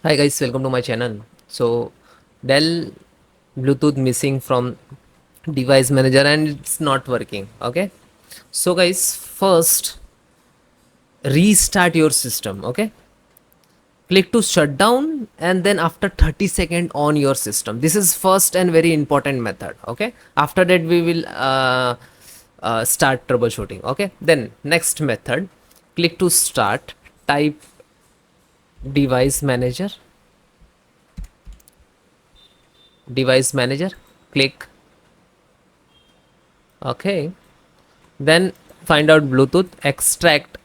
Hi guys, welcome to my channel. So Dell Bluetooth missing from device manager and it's not working. Okay. So guys, first restart your system. Okay. Click to shut down and then after 30 seconds on your system. This is first and very important method. Okay. After that we will start troubleshooting. Okay. Then next method, click to start, type device manager, device manager, click. Okay. Then find out Bluetooth, extract,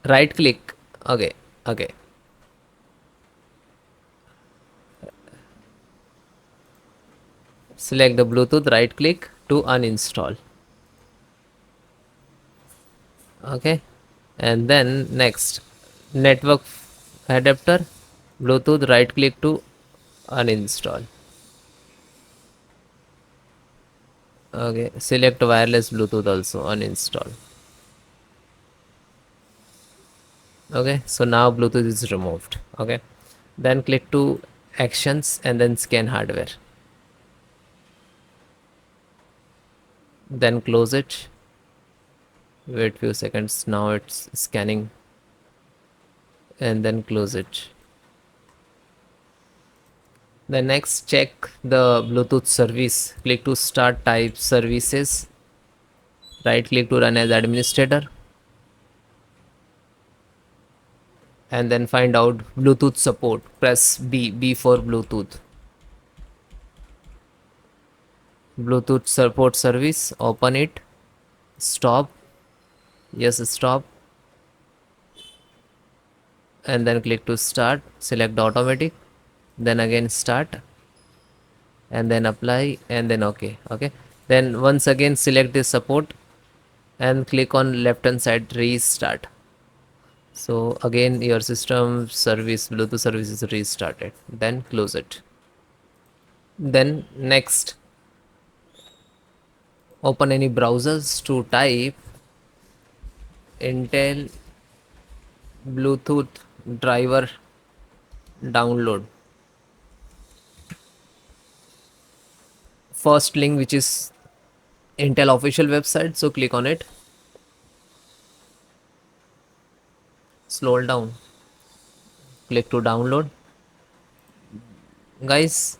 right click. Okay. Okay. Select the Bluetooth, right click to uninstall. Okay. And then next, network adapter, Bluetooth, right click to uninstall. Okay. Select wireless Bluetooth also, uninstall. Okay. So now Bluetooth is removed. Okay. Then click to actions and then scan hardware. Then close it. Wait few seconds. Now it's scanning and then close it. Then next, check the Bluetooth service. Click to start, type services, right click to run as administrator, and then find out Bluetooth support. Press B for Bluetooth. Bluetooth support service, open it, stop, yes, stop, and then click to start, select automatic, then again start, and then apply, and then okay. Okay. Then once again select this support and click on left hand side restart. So again your system service, Bluetooth service is restarted. Then close it. Then next, open any browsers to type Intel Bluetooth driver download. First link, which is Intel official website, so click on it. Scroll down, click to download. Guys,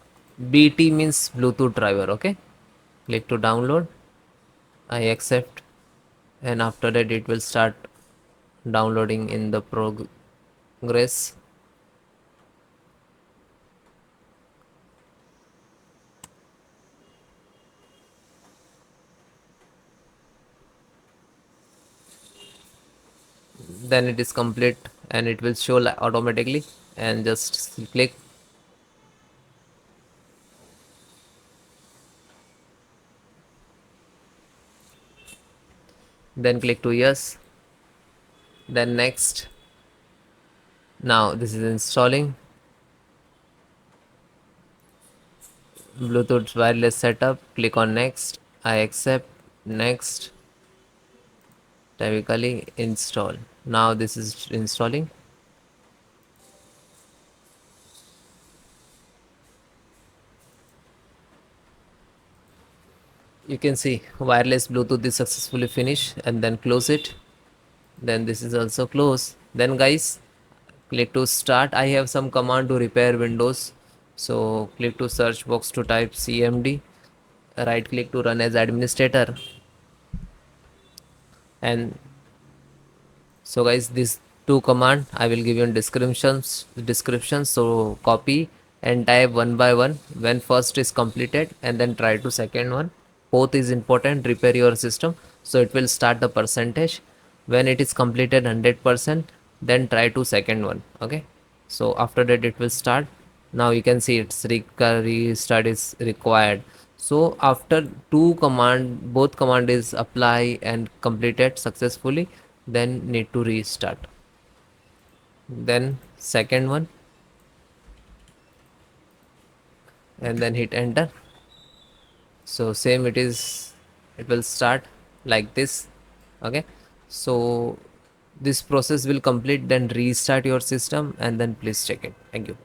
BT means Bluetooth driver. Okay, click to download. I accept, and after that it will start downloading in the progress. Then it is complete and it will show automatically, and just click. Then click to yes. Then next. Now this is installing Bluetooth wireless setup. Click on next. I accept, next, typically install. Now this is installing. You can see wireless Bluetooth is successfully finished, and then close it. Then this is also closed. Then guys, click to start. I have some command to repair Windows, so click to search box to type cmd, right click to run as administrator. And so guys, these two command I will give you in descriptions, so copy and type one by one when first is completed, and then try to second one. Both is important. Repair your system, so it will start the percentage. When it is completed 100%, then try to second one. Okay, so after that it will start. Now you can see it's restart is required. So after two command, both command is apply and completed successfully, then need to restart. Then second one, and then hit enter. So same it is, it will start like this. Okay, so This process will complete, then restart your system and then please check it. Thank you.